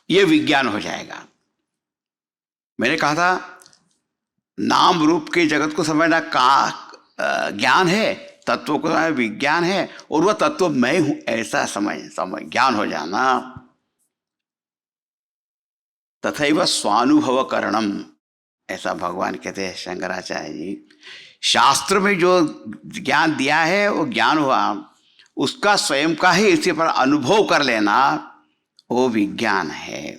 ये विज्ञान हो जाएगा। मैंने कहा था नाम रूप के जगत को समझना का ज्ञान है, तत्व को समझना विज्ञान है, और वह तत्व मैं हूं ऐसा समझ ज्ञान हो जाना। तथैव स्वानुभव करणम, ऐसा भगवान कहते हैं शंकराचार्य जी। शास्त्र में जो ज्ञान दिया है वो ज्ञान हुआ, उसका स्वयं का ही इसी पर अनुभव कर लेना वो विज्ञान है।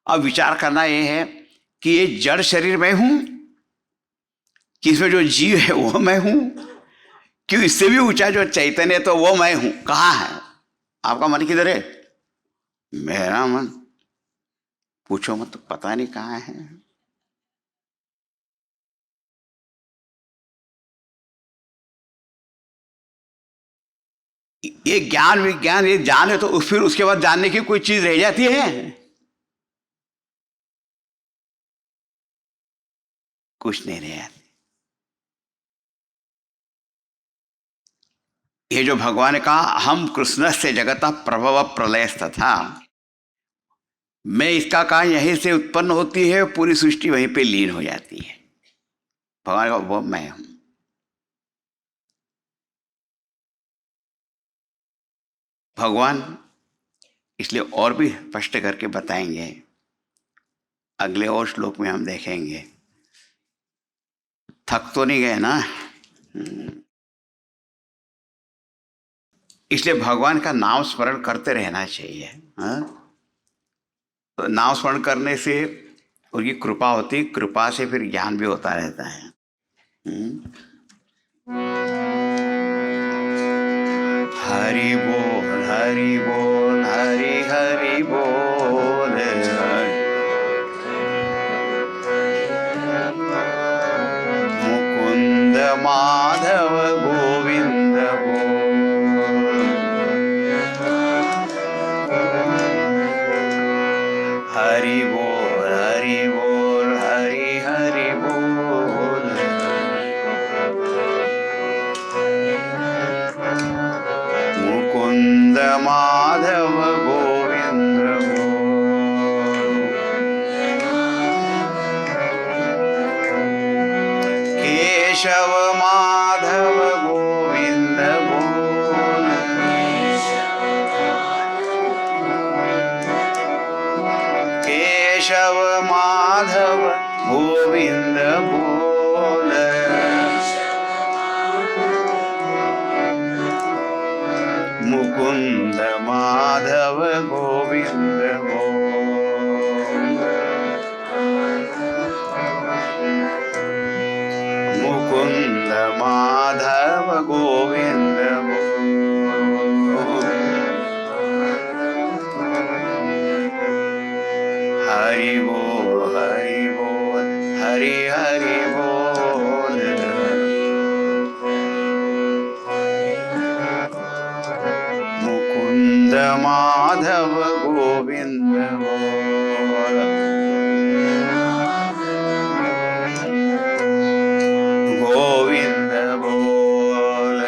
अब विचार करना यह है कि ये जड़ शरीर मैं हूं कि इसमें जो जीव है वो मैं हूं, क्यों इससे भी ऊंचा जो चैतन्य तो वो मैं हूं। कहाँ है आपका मन? किधर है? मेरा मन पूछो मत, तो पता नहीं कहाँ है। ये ज्ञान विज्ञान ये जान है तो फिर उसके बाद जानने की कोई चीज रह जाती है? कुछ नहीं रह जाती। ये जो भगवान ने कहा हम कृष्ण से जगत प्रभव प्रलय तथा, मैं इसका कहा यहीं से उत्पन्न होती है, पूरी सृष्टि वहीं पे लीन हो जाती है। भगवान का वो मैं हूं। भगवान इसलिए और भी स्पष्ट करके बताएंगे, अगले और श्लोक में हम देखेंगे। थक तो नहीं गए ना? इसलिए भगवान का नाम स्मरण करते रहना चाहिए। हाँ, तो नाम स्मरण करने से उनकी कृपा होती, कृपा से फिर ज्ञान भी होता रहता है। हरि बोल हरि बोल, हरि हरि बोल, मुकुंद माधव गोविंद बोल, हरि बोल हरि बोल, हरि हरि बोल, मुकुंद माधव गोविंद बोल, केशव माधव गोविंद बोल, केशव माधव गोविंद बोल, मुकुंद माधव गोविंद बोल, मुकुंद माधव गोविंद बोल, हरि बोल हरि बोल, हरि हरि बोल, मुकुंद माधव गोविंद बोल, गोविंद बोल,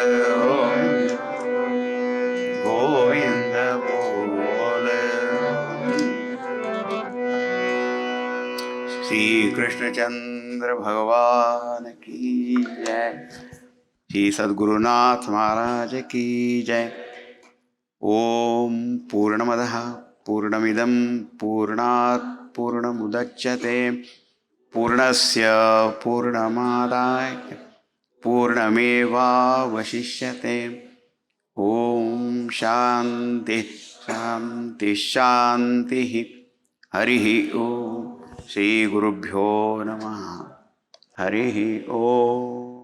गोविंद बोल। श्री कृष्णचंद्र भगवान की जय, श्री सद्गुरुनाथ महाराज की जय। ओम पूर्णमदः पूर्णमिदं पूर्णात् पूर्णमुदच्यते, पूर्णस्य पूर्णमादाय पूर्णमेवावशिष्यते। ओम शांति शांति शांति। हरि ओम। श्री गुरुभ्यो नमः। हरि ओम।